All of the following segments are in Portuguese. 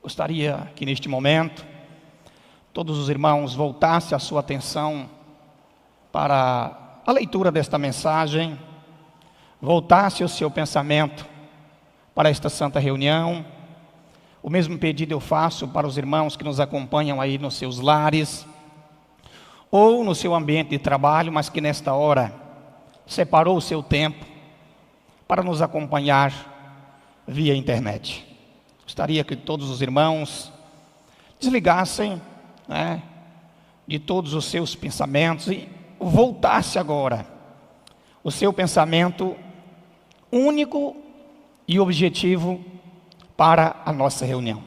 Gostaria que neste momento todos os irmãos voltassem a sua atenção para a leitura desta mensagem, voltasse o seu pensamento para esta santa reunião. O mesmo pedido eu faço para os irmãos que nos acompanham aí nos seus lares ou no seu ambiente de trabalho, mas que nesta hora separou o seu tempo para nos acompanhar via internet. Gostaria que todos os irmãos desligassem, de todos os seus pensamentos e voltasse agora o seu pensamento único e objetivo para a nossa reunião.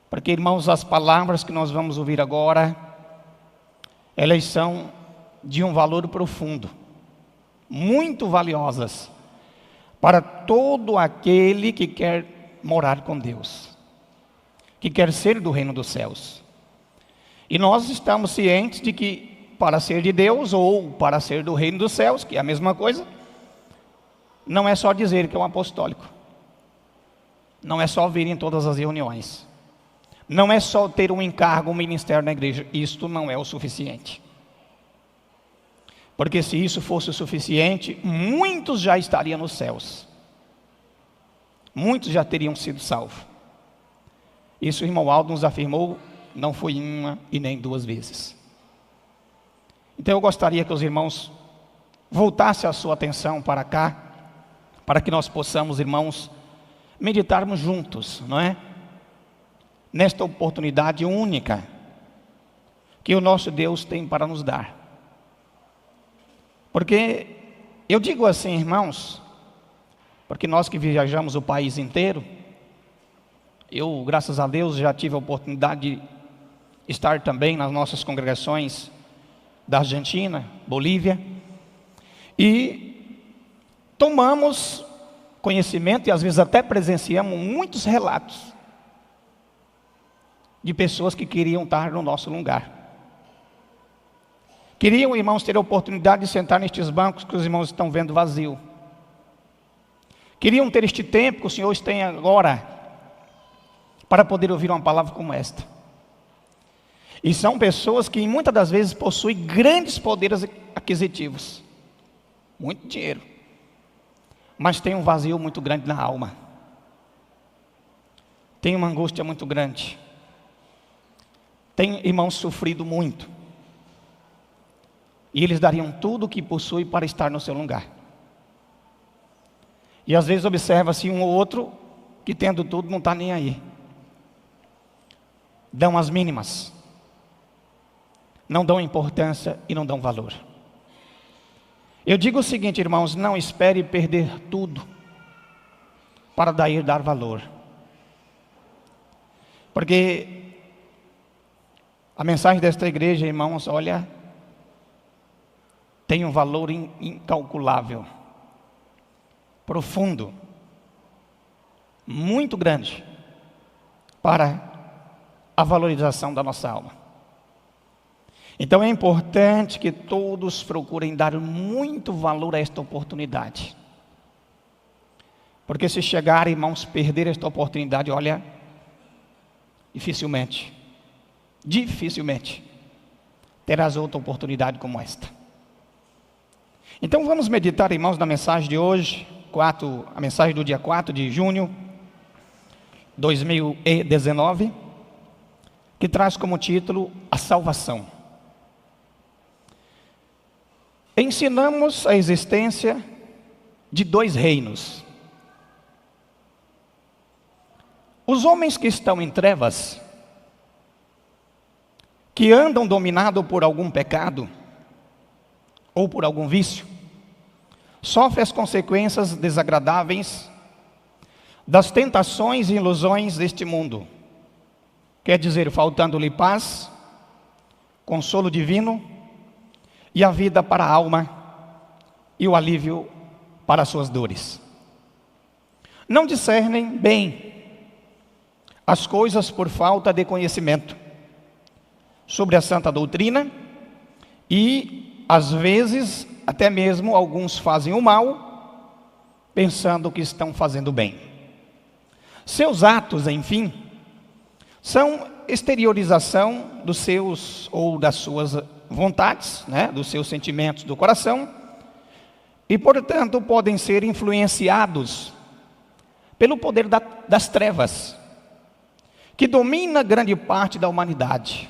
Porque, irmãos, as palavras que nós vamos ouvir agora, elas são de um valor profundo, muito valiosas para todo aquele que quer morar com Deus, que quer ser do reino dos céus. E nós estamos cientes de que para ser de Deus ou para ser do reino dos céus, que é a mesma coisa, não é só dizer que é um apostólico, não é só vir em todas as reuniões, não é só ter um encargo, um ministério na igreja. Isto não é o suficiente. Porque se isso fosse o suficiente, muitos já estariam nos céus. Muitos já teriam sido salvos. Isso o irmão Aldo nos afirmou, não foi uma e nem duas vezes. Então eu gostaria que os irmãos voltassem a sua atenção para cá, para que nós possamos, irmãos, meditarmos juntos, não é? Nesta oportunidade única que o nosso Deus tem para nos dar. Porque eu digo assim, irmãos, porque nós que viajamos o país inteiro, eu, graças a Deus, já tive a oportunidade de estar também nas nossas congregações da Argentina, Bolívia, e tomamos conhecimento e às vezes até presenciamos muitos relatos de pessoas que queriam estar no nosso lugar. Queriam, irmãos, ter a oportunidade de sentar nestes bancos que os irmãos estão vendo vazio. Queriam ter este tempo que o Senhor tem agora para poder ouvir uma palavra como esta. E são pessoas que muitas das vezes possuem grandes poderes aquisitivos, muito dinheiro, mas tem um vazio muito grande na alma, tem uma angústia muito grande, tem irmãos sofrido muito, e eles dariam tudo o que possuem para estar no seu lugar. E às vezes observa-se um ou outro que tendo tudo não está nem aí, dão as mínimas, não dão importância e não dão valor. Eu digo o seguinte, irmãos, não espere perder tudo para daí dar valor. Porque a mensagem desta igreja, irmãos, olha, tem um valor incalculável, profundo, muito grande para a valorização da nossa alma. Então é importante que todos procurem dar muito valor a esta oportunidade. Porque se chegar, irmãos, perder esta oportunidade, olha, dificilmente terás outra oportunidade como esta. Então vamos meditar, irmãos, na mensagem de hoje, a mensagem do dia 4 de junho de 2019, que traz como título a salvação. Ensinamos a existência de dois reinos. Os homens que estão em trevas, que andam dominados por algum pecado ou por algum vício, sofrem as consequências desagradáveis das tentações e ilusões deste mundo. Quer dizer, faltando-lhe paz, consolo divino e a vida para a alma e o alívio para as suas dores. Não discernem bem as coisas por falta de conhecimento sobre a santa doutrina e, às vezes, até mesmo alguns fazem o mal, pensando que estão fazendo bem. Seus atos, enfim, são exteriorização dos seus ou das suas vontades, né, dos seus sentimentos do coração, e, portanto, podem ser influenciados pelo poder das trevas, que domina grande parte da humanidade,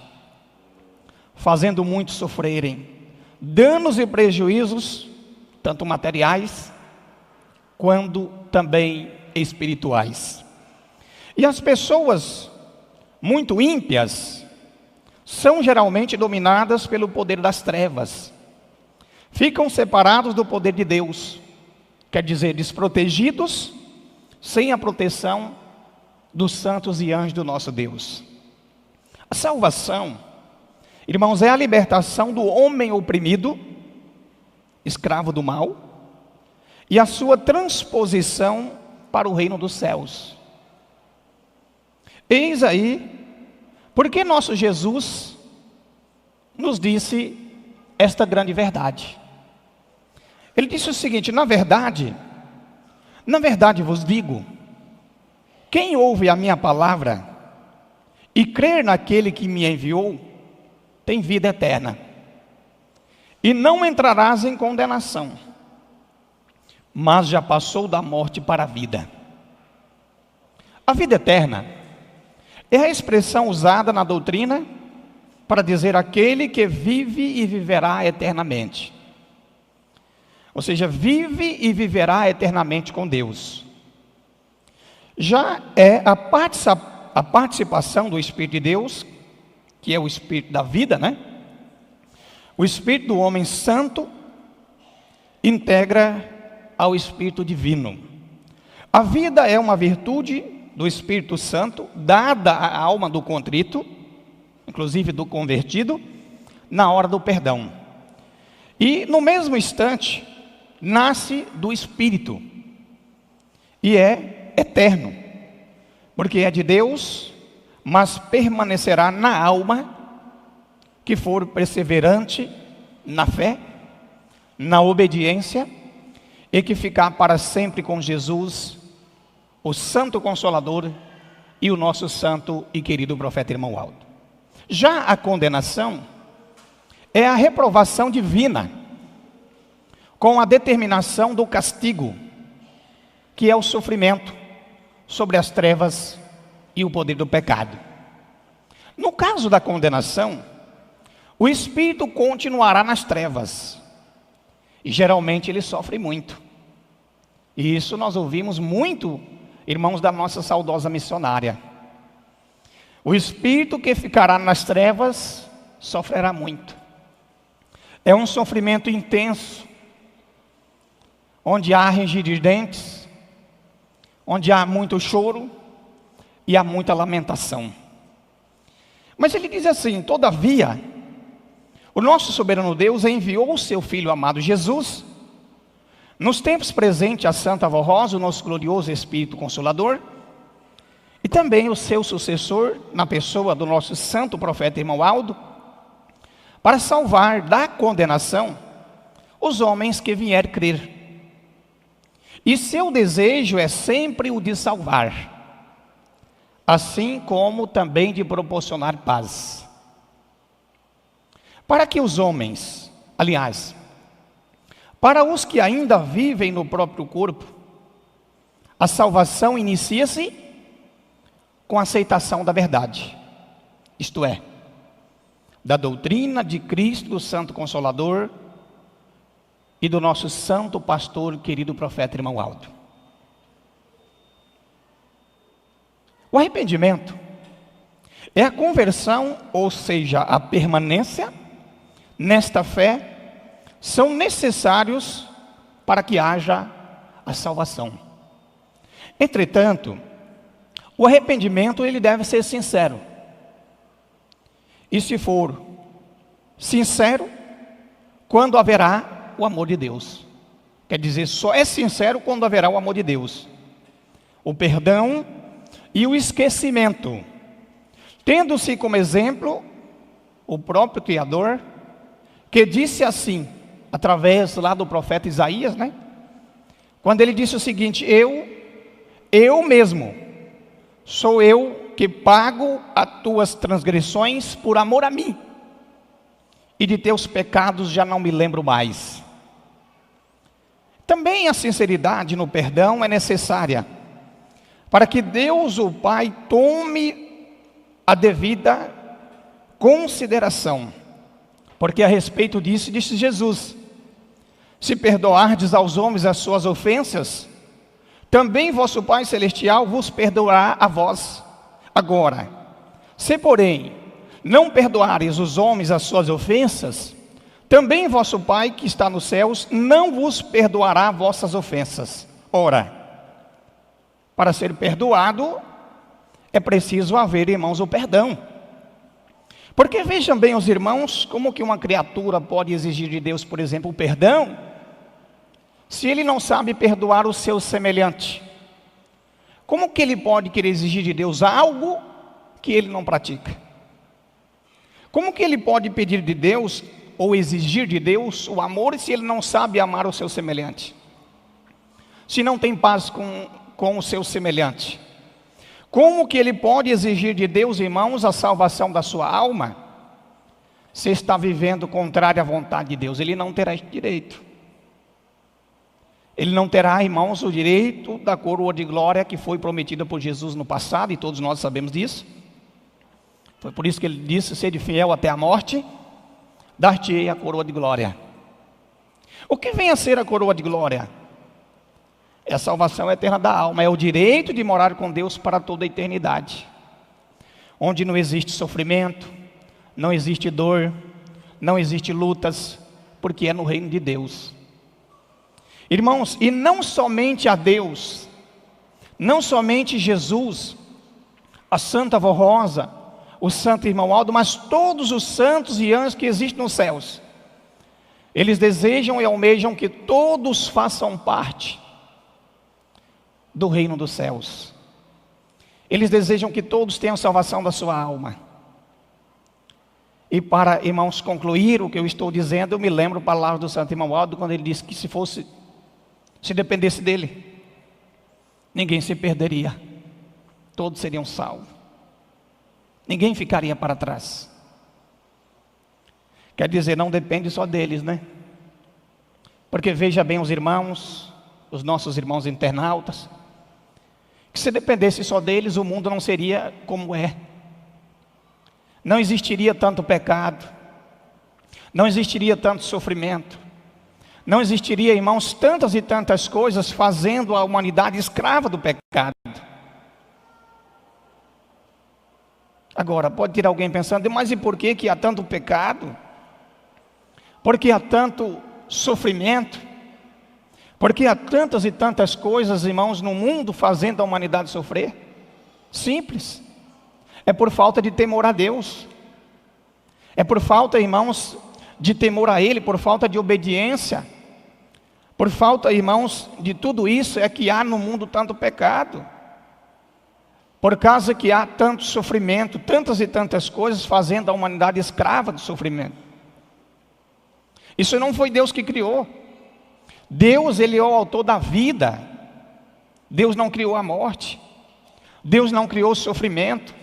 fazendo muitos sofrerem danos e prejuízos, tanto materiais, quanto também espirituais. E as pessoas muito ímpias são geralmente dominadas pelo poder das trevas. Ficam separados do poder de Deus, quer dizer, desprotegidos, sem a proteção dos santos e anjos do nosso Deus. A salvação, irmãos, é a libertação do homem oprimido, escravo do mal, e a sua transposição para o reino dos céus. Eis aí, porque nosso Jesus nos disse esta grande verdade. Ele disse o seguinte: na verdade vos digo, quem ouve a minha palavra e crer naquele que me enviou, tem vida eterna, e não entrarás em condenação, mas já passou da morte para a vida. A vida eterna é a expressão usada na doutrina para dizer aquele que vive e viverá eternamente. Ou seja, vive e viverá eternamente com Deus. Já é a participação do Espírito de Deus, que é o Espírito da vida, né? O Espírito do homem santo integra ao Espírito divino. A vida é uma virtude do Espírito Santo, dada à alma do contrito, inclusive do convertido, na hora do perdão. E no mesmo instante, nasce do Espírito, e é eterno, porque é de Deus, mas permanecerá na alma que for perseverante na fé, na obediência, e que ficar para sempre com Jesus, o Santo Consolador e o nosso santo e querido profeta irmão Aldo. Já a condenação é a reprovação divina, com a determinação do castigo, que é o sofrimento sobre as trevas e o poder do pecado. No caso da condenação, o espírito continuará nas trevas, e geralmente ele sofre muito. E isso nós ouvimos muito, irmãos, da nossa saudosa missionária. O espírito que ficará nas trevas sofrerá muito. É um sofrimento intenso, onde há ranger de dentes, onde há muito choro e há muita lamentação. Mas ele diz assim: todavia, o nosso soberano Deus enviou o seu Filho amado Jesus, nos tempos presentes, a Santa Vó Rosa, o nosso glorioso Espírito Consolador, e também o seu sucessor, na pessoa do nosso santo profeta irmão Aldo, para salvar da condenação os homens que vier crer. E seu desejo é sempre o de salvar, assim como também de proporcionar paz. Para que os homens, aliás, para os que ainda vivem no próprio corpo, a salvação inicia-se com a aceitação da verdade, isto é, da doutrina de Cristo, do Santo Consolador e do nosso santo pastor, querido profeta irmão Aldo. O arrependimento é a conversão, ou seja, a permanência nesta fé, são necessários para que haja a salvação. Entretanto, o arrependimento ele deve ser sincero. E se for sincero, quando haverá o amor de Deus. Quer dizer, só é sincero quando haverá o amor de Deus, o perdão e o esquecimento, tendo-se como exemplo o próprio Criador, que disse assim, através lá do profeta Isaías, né? Quando ele disse o seguinte: eu mesmo, sou eu que pago as tuas transgressões por amor a mim, e de teus pecados já não me lembro mais. Também a sinceridade no perdão é necessária, para que Deus, o Pai, tome a devida consideração. Porque a respeito disso, disse Jesus: se perdoardes aos homens as suas ofensas, também vosso Pai Celestial vos perdoará a vós. Agora, se porém não perdoares os homens as suas ofensas, também vosso Pai que está nos céus não vos perdoará vossas ofensas. Ora, para ser perdoado, é preciso haver, irmãos, o perdão. Porque vejam bem os irmãos, como que uma criatura pode exigir de Deus, por exemplo, o perdão, se ele não sabe perdoar o seu semelhante? Como que ele pode querer exigir de Deus algo que ele não pratica? Como que ele pode pedir de Deus, ou exigir de Deus, o amor, se ele não sabe amar o seu semelhante? Se não tem paz com o seu semelhante? Como que ele pode exigir de Deus, irmãos, a salvação da sua alma, se está vivendo contrário à vontade de Deus? Ele não terá esse direito. Ele não terá, irmãos, o direito da coroa de glória que foi prometida por Jesus no passado, e todos nós sabemos disso. Foi por isso que ele disse: sede fiel até a morte, dar-te-ei a coroa de glória. O que vem a ser a coroa de glória? É a salvação eterna da alma, é o direito de morar com Deus para toda a eternidade, onde não existe sofrimento, não existe dor, não existe lutas, porque é no reino de Deus. Irmãos, e não somente a Deus, não somente Jesus, a Santa Vó Rosa, o Santo Irmão Aldo, mas todos os santos e anjos que existem nos céus, eles desejam e almejam que todos façam parte do reino dos céus. Eles desejam que todos tenham salvação da sua alma. E para, irmãos, concluir o que eu estou dizendo, eu me lembro a palavra do Santo Irmão Aldo, quando ele disse que se dependesse dele, ninguém se perderia, todos seriam salvos, ninguém ficaria para trás. Quer dizer, não depende só deles, né? Porque veja bem os irmãos, os nossos irmãos internautas, que se dependesse só deles, o mundo não seria como é. Não existiria tanto pecado, não existiria tanto sofrimento, não existiria, irmãos, tantas e tantas coisas fazendo a humanidade escrava do pecado. Agora, pode ter alguém pensando: mas e por que há tanto pecado? Por que há tanto sofrimento? Porque há tantas e tantas coisas, irmãos, no mundo fazendo a humanidade sofrer? Simples. É por falta de temor a Deus. É por falta, irmãos, de temor a Ele, por falta de obediência. Por falta, irmãos, de tudo isso é que há no mundo tanto pecado. Por causa que há tanto sofrimento, tantas e tantas coisas fazendo a humanidade escrava do sofrimento. Isso não foi Deus que criou. Deus, Ele é o autor da vida. Deus não criou a morte. Deus não criou o sofrimento.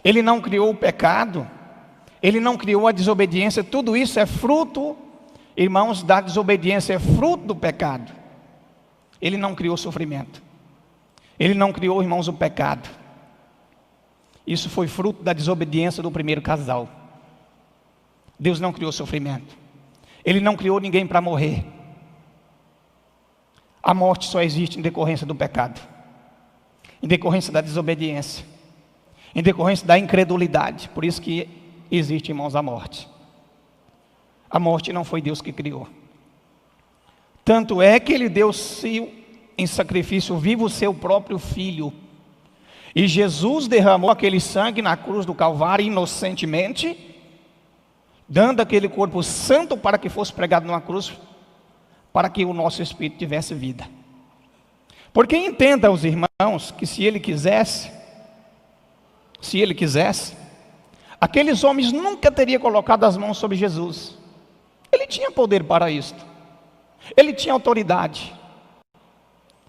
Ele não criou o pecado. Ele não criou a desobediência. Tudo isso é fruto, irmãos, da desobediência, é fruto do pecado. Ele não criou o sofrimento. Ele não criou, irmãos, o pecado. Isso foi fruto da desobediência do primeiro casal. Deus não criou sofrimento. Ele não criou ninguém para morrer. A morte só existe em decorrência do pecado, em decorrência da desobediência, em decorrência da incredulidade. Por isso que existe, irmãos, a morte. A morte não foi Deus que criou. Tanto é que Ele deu em sacrifício vivo o seu próprio Filho. E Jesus derramou aquele sangue na cruz do Calvário inocentemente, dando aquele corpo santo para que fosse pregado numa cruz, para que o nosso espírito tivesse vida. Porque entenda os irmãos que se Ele quisesse, aqueles homens nunca teriam colocado as mãos sobre Jesus. Ele tinha poder para isto. Ele tinha autoridade.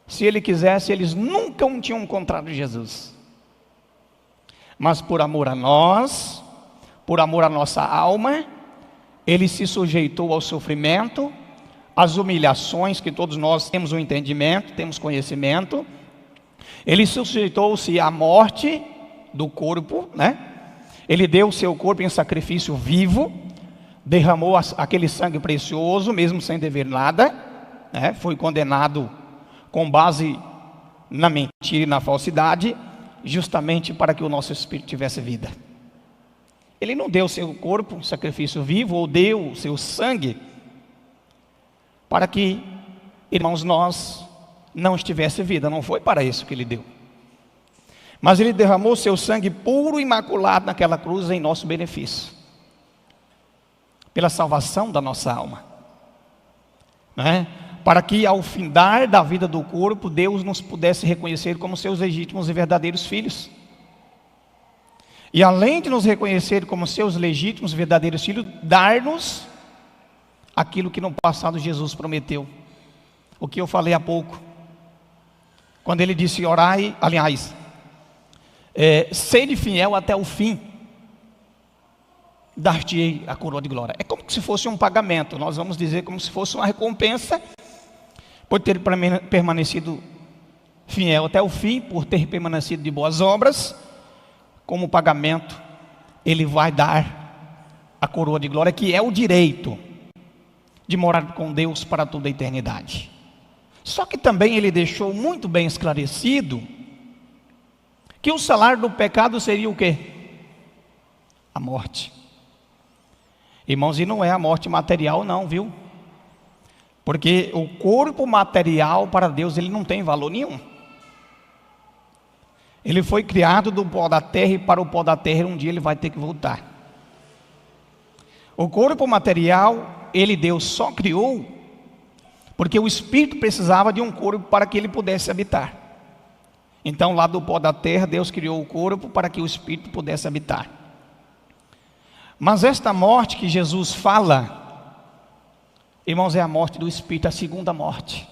Se Ele quisesse, eles nunca tinham encontrado Jesus. mas por amor a nós, por amor à nossa alma, ele se sujeitou ao sofrimento, às humilhações, que todos nós temos um entendimento, temos conhecimento. Ele sujeitou-se à morte do corpo, né? Ele deu o seu corpo em sacrifício vivo, derramou aquele sangue precioso, mesmo sem dever nada, né? Foi condenado com base na mentira e na falsidade, justamente para que o nosso espírito tivesse vida. Ele não deu o seu corpo em sacrifício vivo, ou deu o seu sangue, para que, irmãos, nós não estivesse vida. Não foi para isso que ele deu. Mas ele derramou seu sangue puro e imaculado naquela cruz em nosso benefício, pela salvação da nossa alma, né? Para que ao findar da vida do corpo, Deus nos pudesse reconhecer como seus legítimos e verdadeiros filhos. E além de nos reconhecer como seus legítimos e verdadeiros filhos, dar-nos aquilo que no passado Jesus prometeu. O que eu falei há pouco, quando ele disse: orai, aliás, sede fiel até o fim, dar-te-ei a coroa de glória. É como se fosse um pagamento, nós vamos dizer como se fosse uma recompensa, por ter permanecido fiel até o fim, por ter permanecido de boas obras. Como pagamento, ele vai dar a coroa de glória, que é o direito de morar com Deus para toda a eternidade. Só que também ele deixou muito bem esclarecido que o salário do pecado seria o quê? A morte. Irmãos, e não é a morte material não, viu? Porque o corpo material para Deus, ele não tem valor nenhum. Ele foi criado do pó da terra, e para o pó da terra um dia ele vai ter que voltar. O corpo material, Deus só criou porque o espírito precisava de um corpo para que ele pudesse habitar. Então lá do pó da terra, Deus criou o corpo para que o espírito pudesse habitar. Mas esta morte que Jesus fala, irmãos, é a morte do espírito, a segunda morte.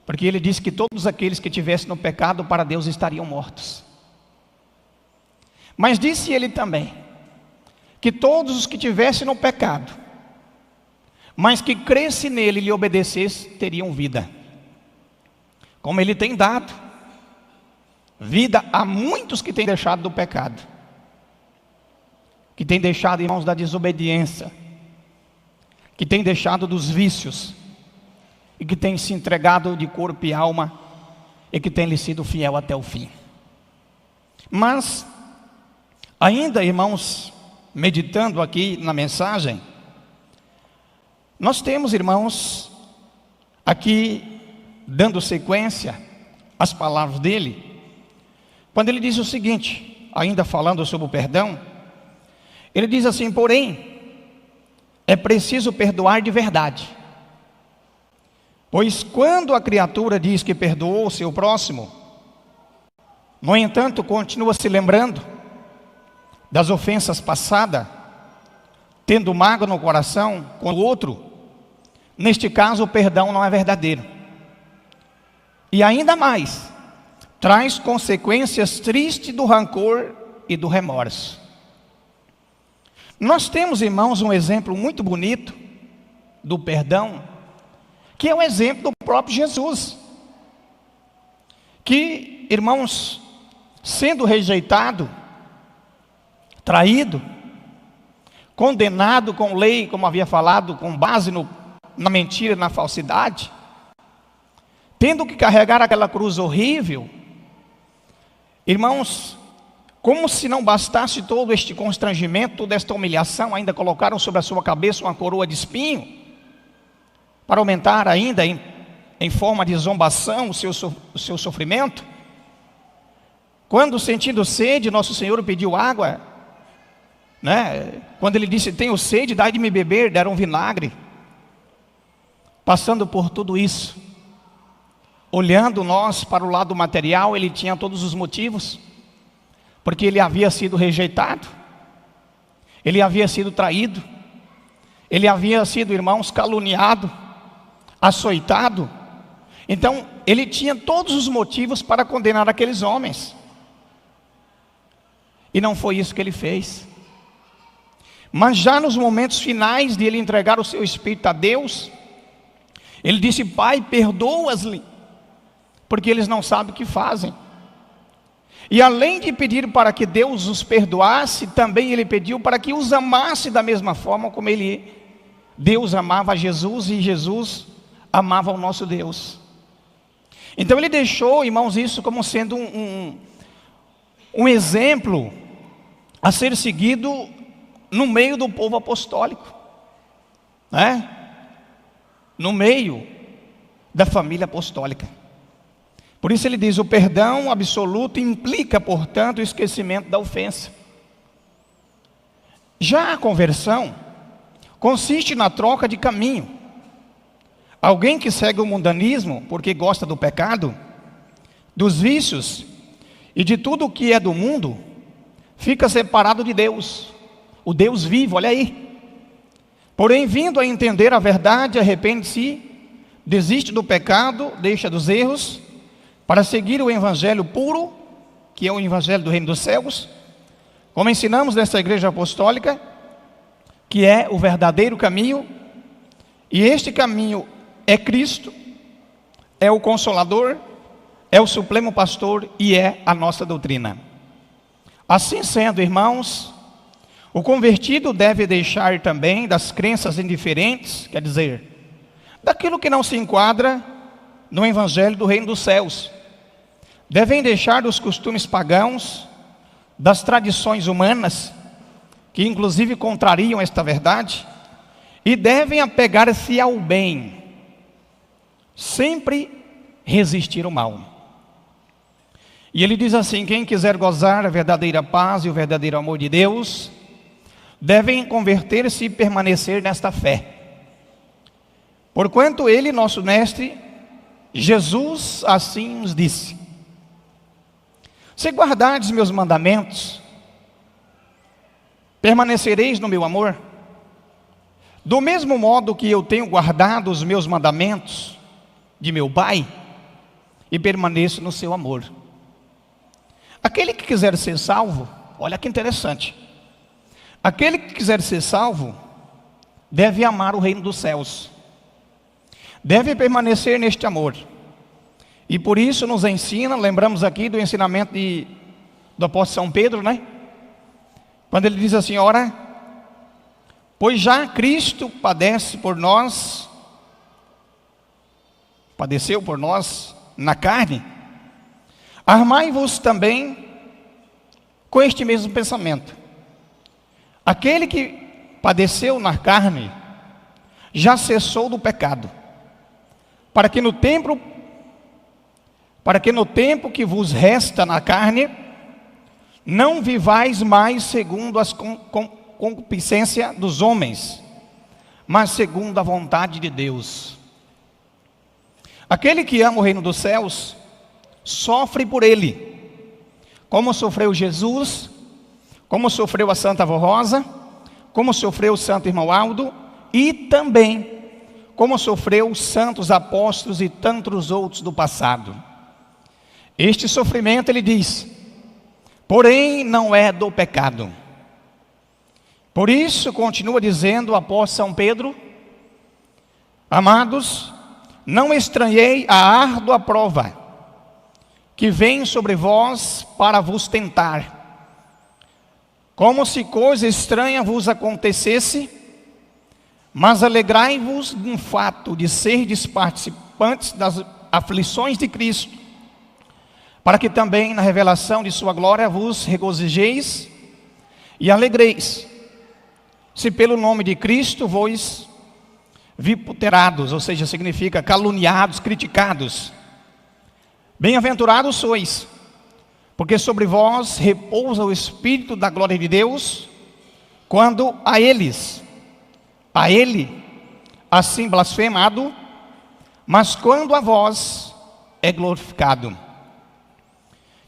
Porque ele disse que todos aqueles que tivessem no pecado para Deus estariam mortos. Mas disse ele também que todos os que tivessem no pecado, mas que crescem nele e lhe obedecessem, teriam vida. Como ele tem dado vida a muitos que têm deixado do pecado, que têm deixado, irmãos, da desobediência, que têm deixado dos vícios, e que tem se entregado de corpo e alma, e que tem lhe sido fiel até o fim. Mas ainda, irmãos, meditando aqui na mensagem, nós temos, irmãos, aqui dando sequência às palavras dele, quando ele diz o seguinte, ainda falando sobre o perdão, ele diz assim: porém, é preciso perdoar de verdade. Pois quando a criatura diz que perdoou o seu próximo, no entanto continua se lembrando das ofensas passadas, tendo mágoa no coração com o outro, neste caso o perdão não é verdadeiro. E ainda mais, traz consequências tristes do rancor e do remorso. Nós temos, irmãos, um exemplo muito bonito do perdão, que é o exemplo do próprio Jesus, que, irmãos, sendo rejeitado, traído, condenado com lei, como havia falado, com base na mentira e na falsidade, tendo que carregar aquela cruz horrível, irmãos, como se não bastasse todo este constrangimento, toda esta humilhação, ainda colocaram sobre a sua cabeça uma coroa de espinho, para aumentar ainda em forma de zombação o seu sofrimento. Quando sentindo sede, nosso Senhor pediu água, né? Quando ele disse: tenho sede, dai de me beber, deram vinagre. Passando por tudo isso, olhando nós para o lado material, ele tinha todos os motivos, porque ele havia sido rejeitado, ele havia sido traído, ele havia sido, irmãos, caluniado, açoitado. Então ele tinha todos os motivos para condenar aqueles homens. E não foi isso que ele fez. Mas já nos momentos finais de ele entregar o seu espírito a Deus, ele disse: Pai, perdoa-lhes, porque eles não sabem o que fazem. E além de pedir para que Deus os perdoasse, também ele pediu para que os amasse da mesma forma como Deus amava Jesus e Jesus amava o nosso Deus. Então ele deixou, irmãos, isso como sendo um exemplo a ser seguido no meio do povo apostólico, né? No meio da família apostólica. Por isso ele diz: o perdão absoluto implica, portanto, o esquecimento da ofensa. Já a conversão consiste na troca de caminho. Alguém que segue o mundanismo porque gosta do pecado, dos vícios e de tudo o que é do mundo, fica separado de Deus, o Deus vivo, olha aí. Porém, vindo a entender a verdade, arrepende-se, desiste do pecado, deixa dos erros, para seguir o evangelho puro, que é o evangelho do reino dos céus, como ensinamos nessa igreja apostólica, que é o verdadeiro caminho. E este caminho é Cristo, é o Consolador, é o Supremo Pastor e é a nossa doutrina. Assim sendo, irmãos, o convertido deve deixar também das crenças indiferentes, quer dizer, daquilo que não se enquadra no evangelho do reino dos céus. Devem deixar dos costumes pagãos, das tradições humanas, que inclusive contrariam esta verdade, e devem apegar-se ao bem, sempre resistir ao mal. E ele diz assim: quem quiser gozar a verdadeira paz e o verdadeiro amor de Deus, devem converter-se e permanecer nesta fé. Porquanto ele, nosso mestre, Jesus, assim nos disse: se guardardes meus mandamentos, permanecereis no meu amor, do mesmo modo que eu tenho guardado os meus mandamentos de meu Pai, e permaneço no seu amor. Aquele que quiser ser salvo, olha que interessante, aquele que quiser ser salvo, deve amar o reino dos céus, deve permanecer neste amor. E por isso nos ensina, lembramos aqui do ensinamento do apóstolo São Pedro, né? Quando ele diz assim: ora, pois já Cristo padeceu por nós na carne, armai-vos também com este mesmo pensamento. Aquele que padeceu na carne já cessou do pecado, para que no tempo que vos resta na carne, não vivais mais segundo as concupiscências dos homens, mas segundo a vontade de Deus. Aquele que ama o reino dos céus, sofre por ele, como sofreu Jesus, como sofreu a Santa Avó Rosa, como sofreu o Santo Irmão Aldo, e também como sofreu os santos apóstolos e tantos outros do passado. Este sofrimento, ele diz, porém não é do pecado. Por isso, continua dizendo o apóstolo São Pedro: amados, não estranhei a árdua prova que vem sobre vós para vos tentar, como se coisa estranha vos acontecesse, mas alegrai-vos no fato de serdes participantes das aflições de Cristo, para que também na revelação de sua glória vos regozijeis e alegreis, se pelo nome de Cristo vos vituperados, ou seja, significa caluniados, criticados. Bem-aventurados sois, porque sobre vós repousa o Espírito da glória de Deus, quando a ele, assim blasfemado, mas quando a vós é glorificado.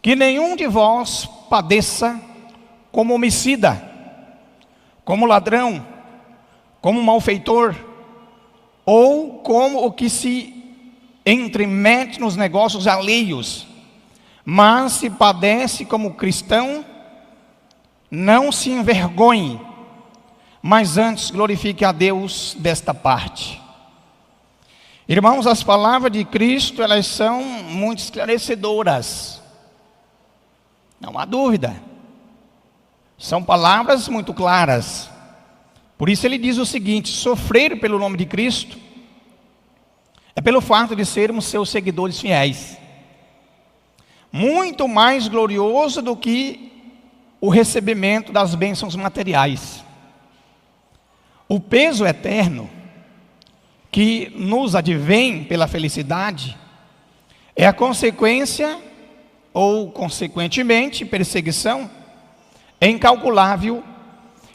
Que nenhum de vós padeça como homicida, como ladrão, como malfeitor, ou como o que se entremete nos negócios alheios, mas se padece como cristão, não se envergonhe, mas antes glorifique a Deus desta parte. Irmãos, as palavras de Cristo, elas são muito esclarecedoras, não há dúvida. São palavras muito claras. Por isso ele diz o seguinte: sofrer pelo nome de Cristo é pelo fato de sermos seus seguidores fiéis, muito mais glorioso do que o recebimento das bênçãos materiais. O peso eterno que nos advém pela felicidade é a consequência, ou consequentemente, perseguição incalculável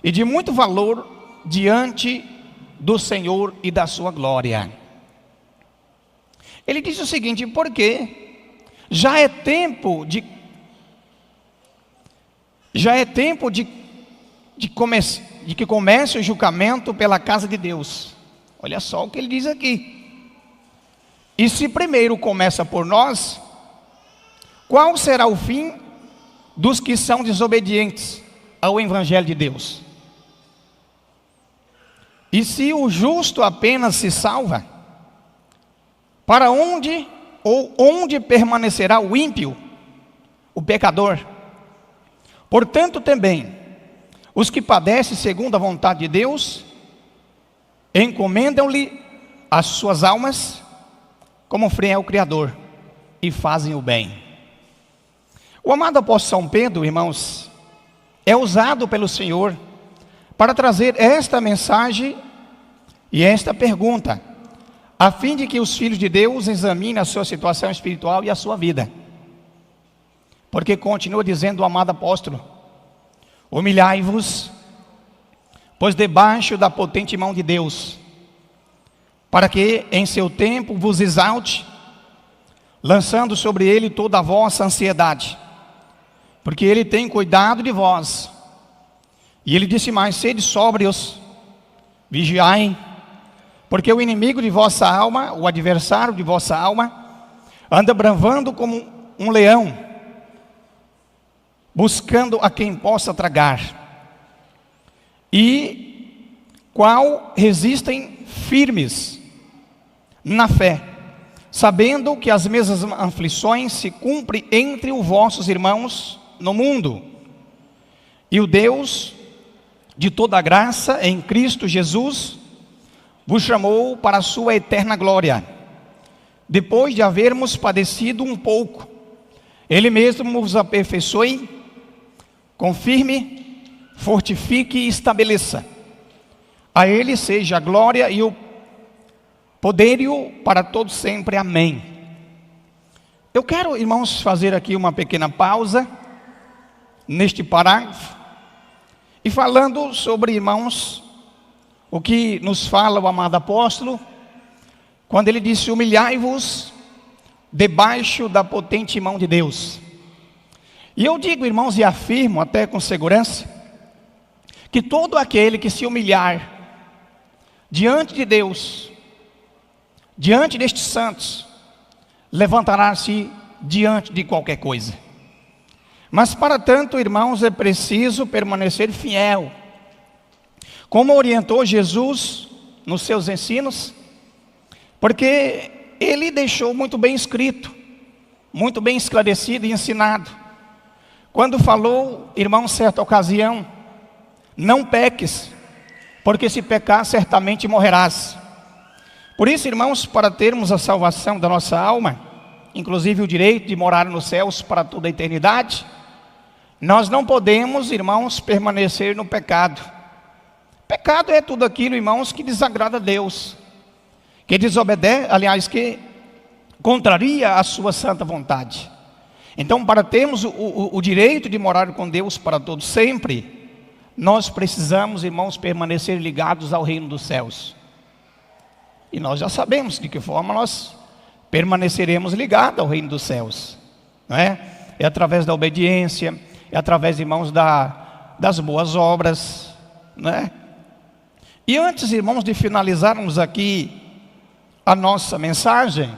e de muito valor diante do Senhor e da sua glória. Ele diz o seguinte: porque já é tempo de que comece o julgamento pela casa de Deus. Olha só o que ele diz aqui. E se primeiro começa por nós, qual será o fim dos que são desobedientes ao Evangelho de Deus? E se o justo apenas se salva, para onde ou onde permanecerá o ímpio, o pecador? Portanto também, os que padecem segundo a vontade de Deus, encomendam-lhe as suas almas como fiel Criador e fazem o bem. O amado apóstolo São Pedro, irmãos, é usado pelo Senhor para trazer esta mensagem e esta pergunta, a fim de que os filhos de Deus examinem a sua situação espiritual e a sua vida. Porque continua dizendo o amado apóstolo: humilhai-vos, pois debaixo da potente mão de Deus, para que em seu tempo vos exalte, lançando sobre ele toda a vossa ansiedade, porque ele tem cuidado de vós. E ele disse mais: sede sóbrios, vigiai, porque o inimigo de vossa alma, o adversário de vossa alma, anda bramando como um leão, buscando a quem possa tragar, e qual resistem firmes na fé, sabendo que as mesmas aflições se cumprem entre os vossos irmãos no mundo. E o Deus de toda a graça em Cristo Jesus vos chamou para a sua eterna glória, depois de havermos padecido um pouco. Ele mesmo vos aperfeiçoe, confirme, fortifique e estabeleça. A ele seja a glória e o poderio para todos sempre. Amém. Eu quero, irmãos, fazer aqui uma pequena pausa neste parágrafo e falando sobre, irmãos, o que nos fala o amado apóstolo quando ele disse: humilhai-vos debaixo da potente mão de Deus. E eu digo, irmãos, e afirmo até com segurança, que todo aquele que se humilhar diante de Deus, diante destes santos, levantará-se diante de qualquer coisa. Mas para tanto, irmãos, é preciso permanecer fiel, como orientou Jesus nos seus ensinos, porque ele deixou muito bem escrito, muito bem esclarecido e ensinado, quando falou, irmão, certa ocasião: não peques, porque se pecar certamente morrerás. Por isso, irmãos, para termos a salvação da nossa alma, inclusive o direito de morar nos céus para toda a eternidade, nós não podemos, irmãos, permanecer no pecado. Pecado é tudo aquilo, irmãos, que desagrada a Deus, que desobedece, aliás, que contraria a sua santa vontade. Então, para termos o direito de morar com Deus para todos sempre, nós precisamos, irmãos, permanecer ligados ao reino dos céus. E nós já sabemos de que forma nós permaneceremos ligados ao reino dos céus, não é? É através da obediência, é através, irmãos, das boas obras, não é? E antes, irmãos, de finalizarmos aqui a nossa mensagem,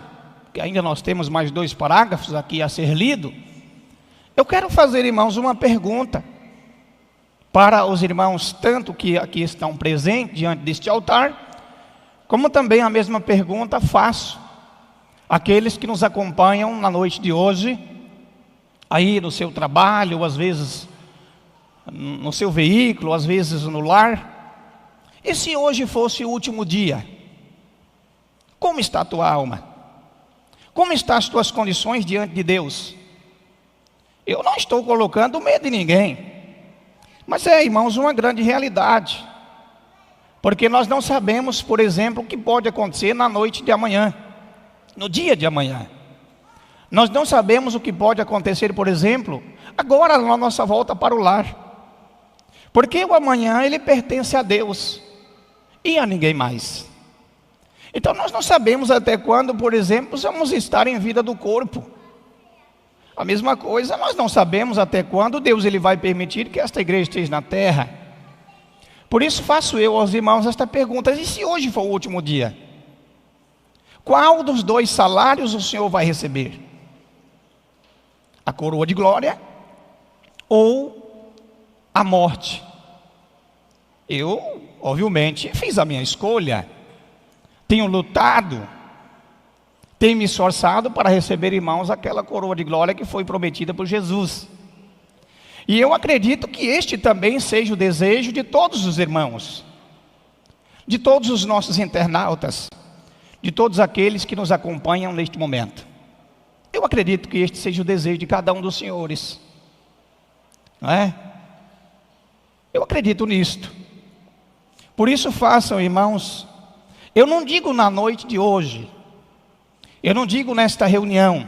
que ainda nós temos mais 2 parágrafos aqui a ser lido, eu quero fazer, irmãos, uma pergunta. para os irmãos, tanto que aqui estão presentes diante deste altar, como também a mesma pergunta faço àqueles que nos acompanham na noite de hoje, aí no seu trabalho, ou às vezes no seu veículo, às vezes no lar. E se hoje fosse o último dia? Como está a tua alma? Como estão as tuas condições diante de Deus? Eu não estou colocando medo em ninguém, mas irmãos, uma grande realidade, porque nós não sabemos, por exemplo, o que pode acontecer na noite de amanhã, no dia de amanhã. Nós não sabemos o que pode acontecer, por exemplo, agora na nossa volta para o lar, porque o amanhã ele pertence a Deus e a ninguém mais. Então nós não sabemos até quando, por exemplo, vamos estar em vida do corpo. A mesma coisa, nós não sabemos até quando Deus ele vai permitir que esta igreja esteja na terra. Por isso faço eu aos irmãos esta pergunta: e se hoje for o último dia? Qual dos dois salários o Senhor vai receber? A coroa de glória ou a morte? Eu, obviamente, fiz a minha escolha. Tenho lutado, tenho me esforçado para receber, irmãos, aquela coroa de glória que foi prometida por Jesus. E eu acredito que este também seja o desejo de todos os irmãos, de todos os nossos internautas, de todos aqueles que nos acompanham neste momento. Eu acredito que este seja o desejo de cada um dos senhores, não é? Eu acredito nisto. Por isso façam, irmãos, eu não digo na noite de hoje, eu não digo nesta reunião,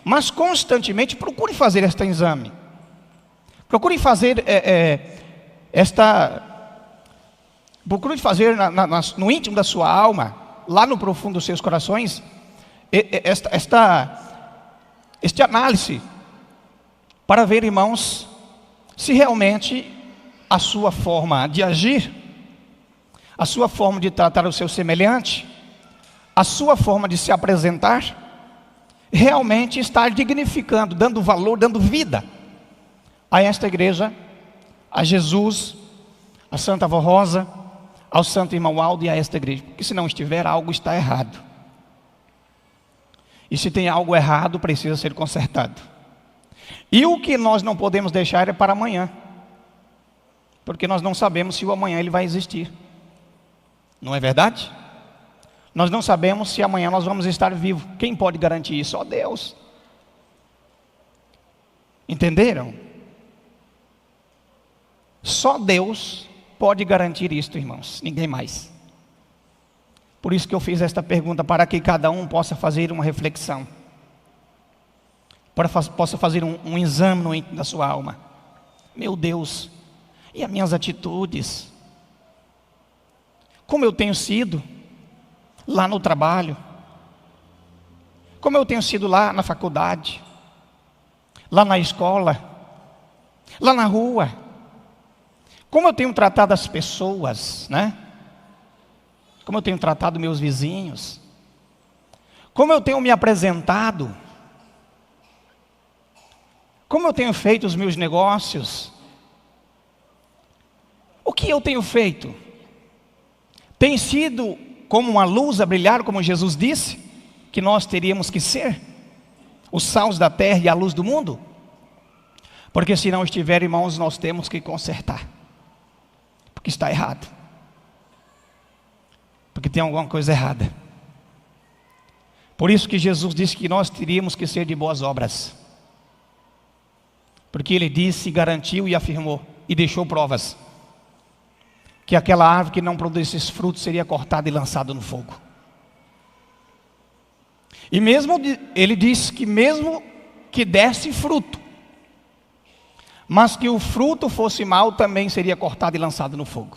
mas constantemente procure fazer este exame. Procure fazer procure fazer no íntimo da sua alma, lá no profundo dos seus corações, este análise, para ver, irmãos, se realmente a sua forma de agir, a sua forma de tratar o seu semelhante, a sua forma de se apresentar, realmente está dignificando, dando valor, dando vida a esta igreja, a Jesus, a Santa Avó Rosa, ao Santo Irmão Aldo e a esta igreja. Porque se não estiver, algo está errado. E se tem algo errado, precisa ser consertado. E o que nós não podemos deixar é para amanhã, porque nós não sabemos se o amanhã ele vai existir. Não é verdade? Nós não sabemos se amanhã nós vamos estar vivos. Quem pode garantir isso? Só Deus. Entenderam? Só Deus pode garantir isto, irmãos, ninguém mais. Por isso que eu fiz esta pergunta, para que cada um possa fazer uma reflexão, possa fazer um exame no íntimo da sua alma. Meu Deus, e as minhas atitudes? Como eu tenho sido lá no trabalho? Como eu tenho sido lá na faculdade? Lá na escola? Lá na rua? Como eu tenho tratado as pessoas, né? Como eu tenho tratado meus vizinhos? Como eu tenho me apresentado? Como eu tenho feito os meus negócios? O que eu tenho feito? Tem sido como uma luz a brilhar, como Jesus disse, que nós teríamos que ser? Os sals da terra e a luz do mundo? Porque se não estiver, irmãos, nós temos que consertar. Porque está errado. Porque tem alguma coisa errada. Por isso que Jesus disse que nós teríamos que ser de boas obras. Porque Ele disse, garantiu e afirmou, e deixou provas, que aquela árvore que não produzisse frutos seria cortada e lançada no fogo. E mesmo Ele disse que mesmo que desse fruto, mas que o fruto fosse mau, também seria cortado e lançado no fogo.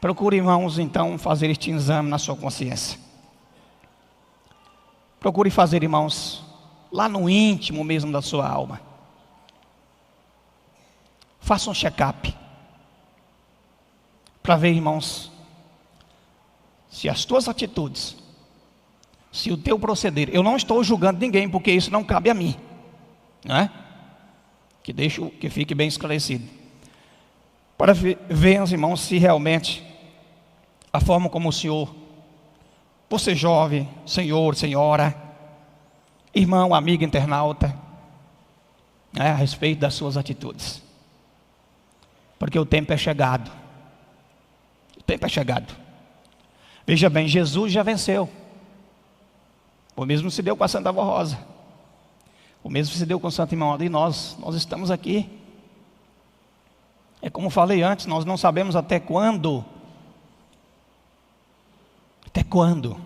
Procure, irmãos, então, fazer este exame na sua consciência. Procure fazer, irmãos, lá no íntimo mesmo da sua alma. Faça um check-up, para ver, irmãos, se as tuas atitudes, se o teu proceder, eu não estou julgando ninguém, porque isso não cabe a mim, não é? que fique bem esclarecido. Para ver, irmãos, se realmente a forma como o senhor, você jovem, senhor, senhora, irmão, amigo, internauta, a respeito das suas atitudes. Porque o tempo é chegado. O tempo é chegado. Veja bem, Jesus já venceu. O mesmo se deu com a Santa Avó Rosa. O mesmo se deu com o Santo Irmão Aldo. E nós estamos aqui. É como falei antes, nós não sabemos até quando. Até quando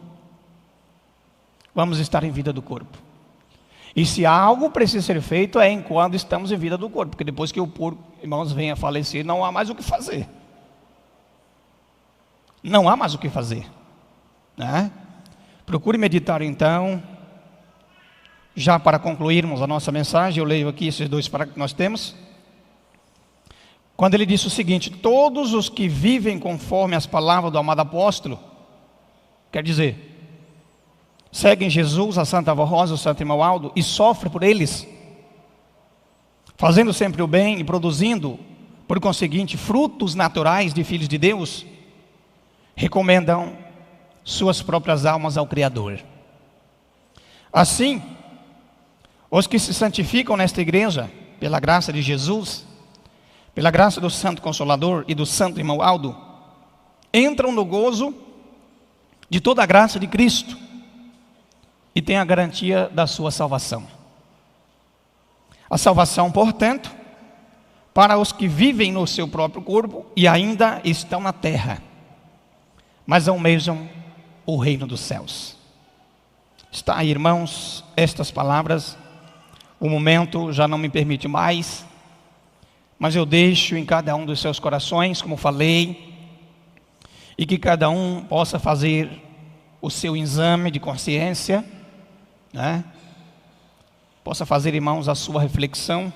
vamos estar em vida do corpo. E se algo precisa ser feito é enquanto estamos em vida do corpo. Porque depois que o corpo, irmãos, venha a falecer, não há mais o que fazer. Não há mais o que fazer, né? Procure meditar então. Já para concluirmos a nossa mensagem, eu leio aqui esses 2 parágrafos que nós temos. Quando ele disse o seguinte: todos os que vivem conforme as palavras do amado apóstolo, quer dizer, seguem Jesus, a Santa Avó Rosa, o Santo Irmão Aldo, e sofrem por eles, fazendo sempre o bem e produzindo, por conseguinte, frutos naturais de filhos de Deus, recomendam suas próprias almas ao Criador. Assim, os que se santificam nesta igreja, pela graça de Jesus, pela graça do Santo Consolador e do Santo Irmão Aldo, entram no gozo de toda a graça de Cristo e têm a garantia da sua salvação. A salvação, portanto, para os que vivem no seu próprio corpo e ainda estão na terra, mas almejam o reino dos céus. Está aí, irmãos, estas palavras. O momento já não me permite mais, mas eu deixo em cada um dos seus corações, como falei, e que cada um possa fazer o seu exame de consciência, né? Possa fazer, irmãos, a sua reflexão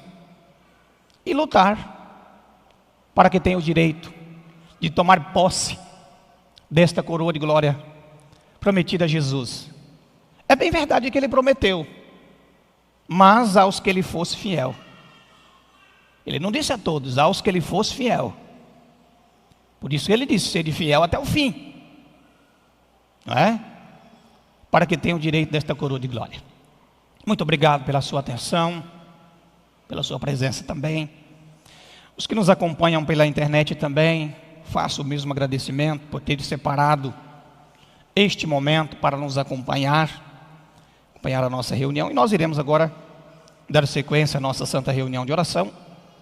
e lutar para que tenha o direito de tomar posse desta coroa de glória prometida a Jesus. É bem verdade que ele prometeu, mas aos que ele fosse fiel. Ele não disse a todos, aos que ele fosse fiel. Por isso ele disse, ser fiel até o fim, não é? Para que tenha o direito desta coroa de glória. Muito obrigado pela sua atenção, pela sua presença também. Os que nos acompanham pela internet também, faço o mesmo agradecimento por ter separado este momento para nos acompanhar a nossa reunião. E nós iremos agora dar sequência à nossa santa reunião de oração.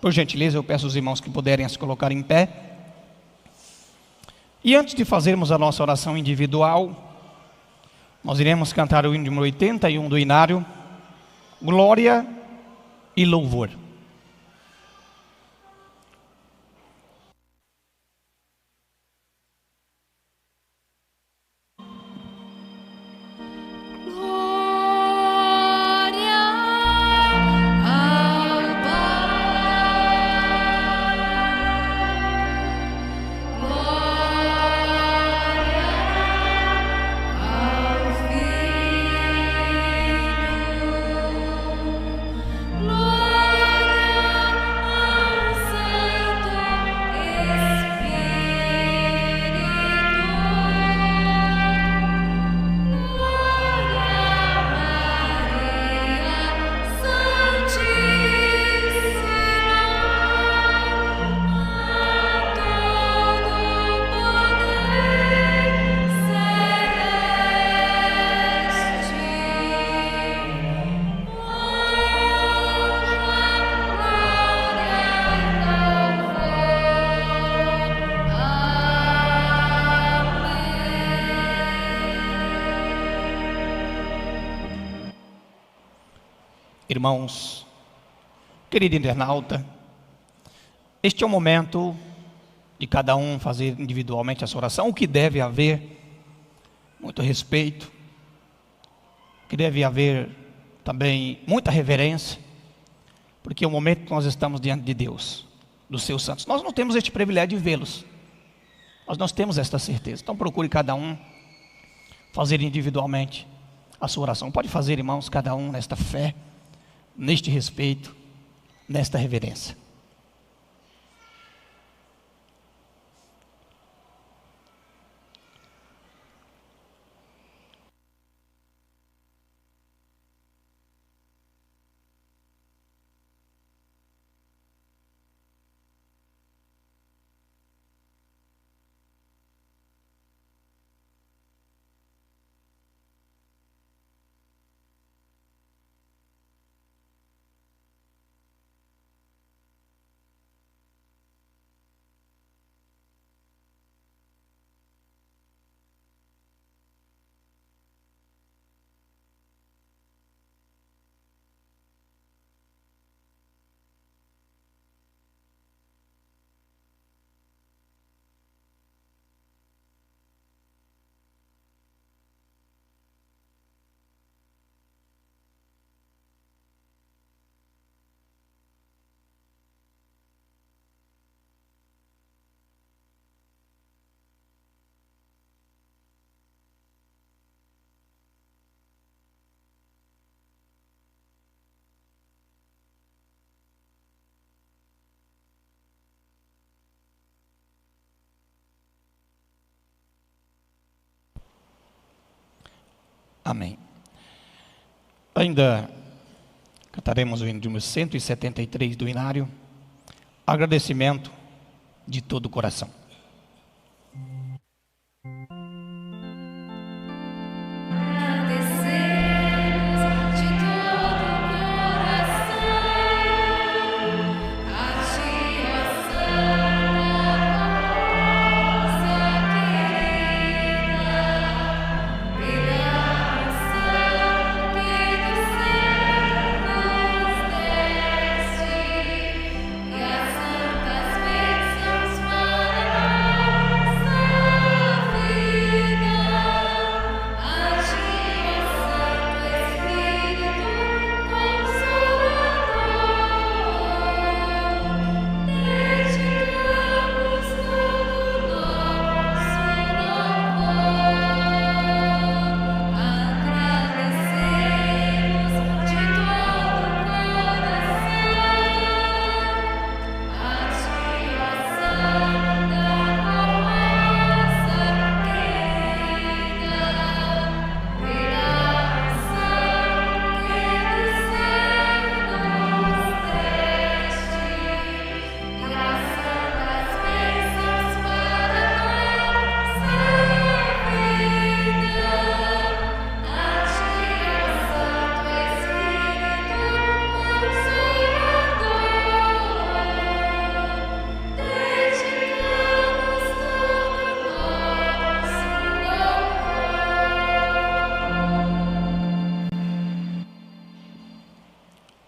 Por gentileza, eu peço aos irmãos que puderem se colocar em pé. E antes de fazermos a nossa oração individual, nós iremos cantar o hino número 81 do Inário, Glória e Louvor. Irmãos, querido internauta, este é o momento de cada um fazer individualmente a sua oração, o que deve haver muito respeito, que deve haver também muita reverência, porque é o momento que nós estamos diante de Deus, dos seus santos. Nós não temos este privilégio de vê-los, nós temos esta certeza. Então procure cada um fazer individualmente a sua oração. Pode fazer, irmãos, cada um nesta fé, neste respeito, nesta reverência. Amém. Ainda cantaremos o hino número 173 do Inário, agradecimento de todo o coração.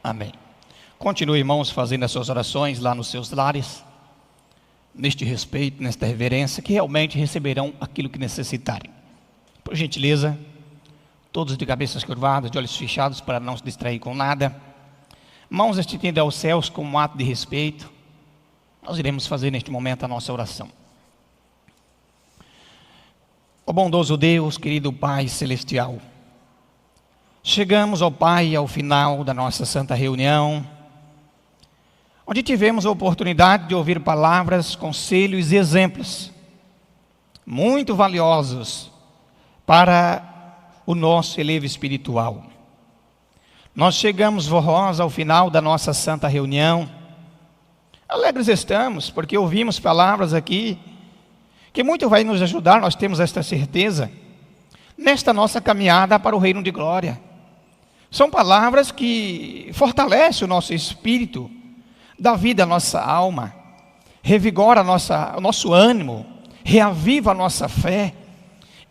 Amém. Continue, irmãos, fazendo as suas orações lá nos seus lares, neste respeito, nesta reverência, que realmente receberão aquilo que necessitarem. Por gentileza, todos de cabeças curvadas, de olhos fechados, para não se distrair com nada. Mãos estendidas aos céus como um ato de respeito. Nós iremos fazer neste momento a nossa oração. Ó bondoso Deus, querido Pai Celestial, chegamos, ó Pai, ao final da nossa santa reunião, onde tivemos a oportunidade de ouvir palavras, conselhos e exemplos muito valiosos para o nosso elevo espiritual. Nós chegamos, vós, ao final da nossa santa reunião. Alegres estamos, porque ouvimos palavras aqui que muito vai nos ajudar, nós temos esta certeza, nesta nossa caminhada para o reino de glória. São palavras que fortalecem o nosso espírito, dá vida à nossa alma, revigora o nosso ânimo, reaviva a nossa fé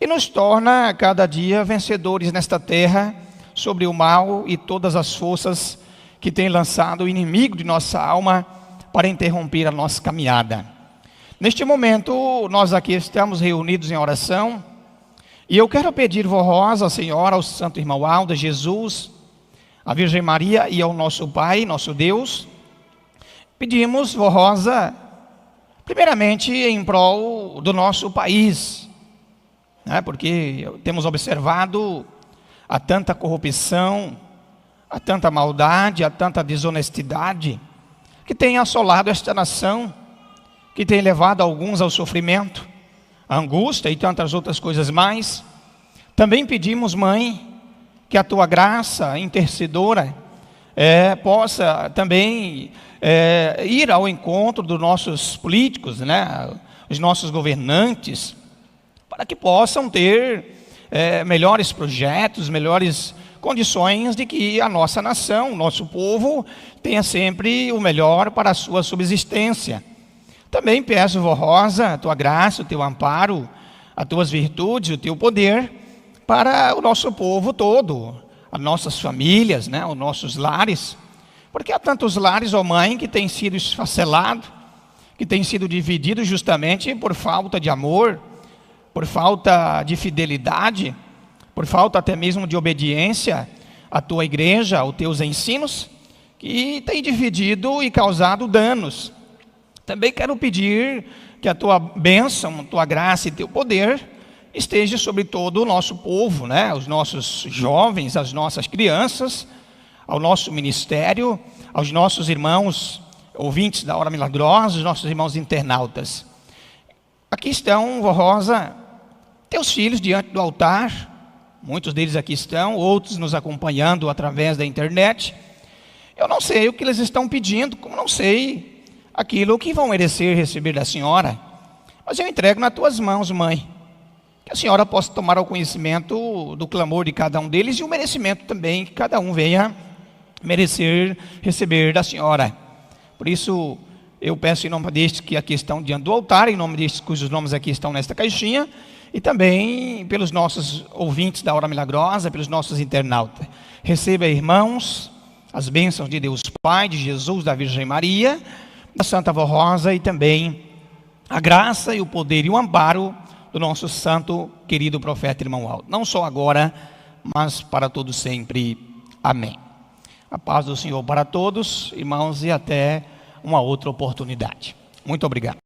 e nos torna cada dia vencedores nesta terra sobre o mal e todas as forças que tem lançado o inimigo de nossa alma para interromper a nossa caminhada. Neste momento, nós aqui estamos reunidos em oração. E eu quero pedir, vós, a Senhora, ao Santo Irmão Alda, Jesus, a Virgem Maria e ao nosso Pai, nosso Deus, pedimos, vós, primeiramente em prol do nosso país, né? Porque temos observado a tanta corrupção, a tanta maldade, a tanta desonestidade, que tem assolado esta nação, que tem levado alguns ao sofrimento, à angústia e tantas outras coisas mais. Também pedimos, Mãe, que a tua graça intercedora possa também ir ao encontro dos nossos políticos, né, os nossos governantes, para que possam ter melhores projetos, melhores condições de que a nossa nação, o nosso povo, tenha sempre o melhor para a sua subsistência. Também peço, Vó Rosa, a tua graça, o teu amparo, as tuas virtudes, o teu poder, para o nosso povo todo, as nossas famílias, né, os nossos lares, porque há tantos lares, ó Mãe, que têm sido esfacelados, que têm sido divididos justamente por falta de amor, por falta de fidelidade, por falta até mesmo de obediência à tua igreja, aos teus ensinos, que tem dividido e causado danos. Também quero pedir que a tua bênção, a tua graça e teu poder esteja sobre todo o nosso povo, né? Os nossos jovens, as nossas crianças, ao nosso ministério, aos nossos irmãos ouvintes da Hora Milagrosa, os nossos irmãos internautas. Aqui estão, Vó Rosa, teus filhos diante do altar. Muitos deles aqui estão, outros nos acompanhando através da internet. Eu não sei o que eles estão pedindo, como não sei aquilo que vão merecer receber da senhora. Mas eu entrego nas tuas mãos, Mãe, que a senhora possa tomar ao conhecimento do clamor de cada um deles e o merecimento também que cada um venha merecer receber da senhora. Por isso, eu peço em nome destes que aqui estão diante do altar, em nome destes cujos nomes aqui estão nesta caixinha, e também pelos nossos ouvintes da Hora Milagrosa, pelos nossos internautas. Receba, irmãos, as bênçãos de Deus Pai, de Jesus, da Virgem Maria, da Santa Vó Rosa, e também a graça e o poder e o amparo do nosso santo, querido profeta irmão Aldo. Não só agora, mas para todos sempre. Amém. A paz do Senhor para todos, irmãos, e até uma outra oportunidade. Muito obrigado.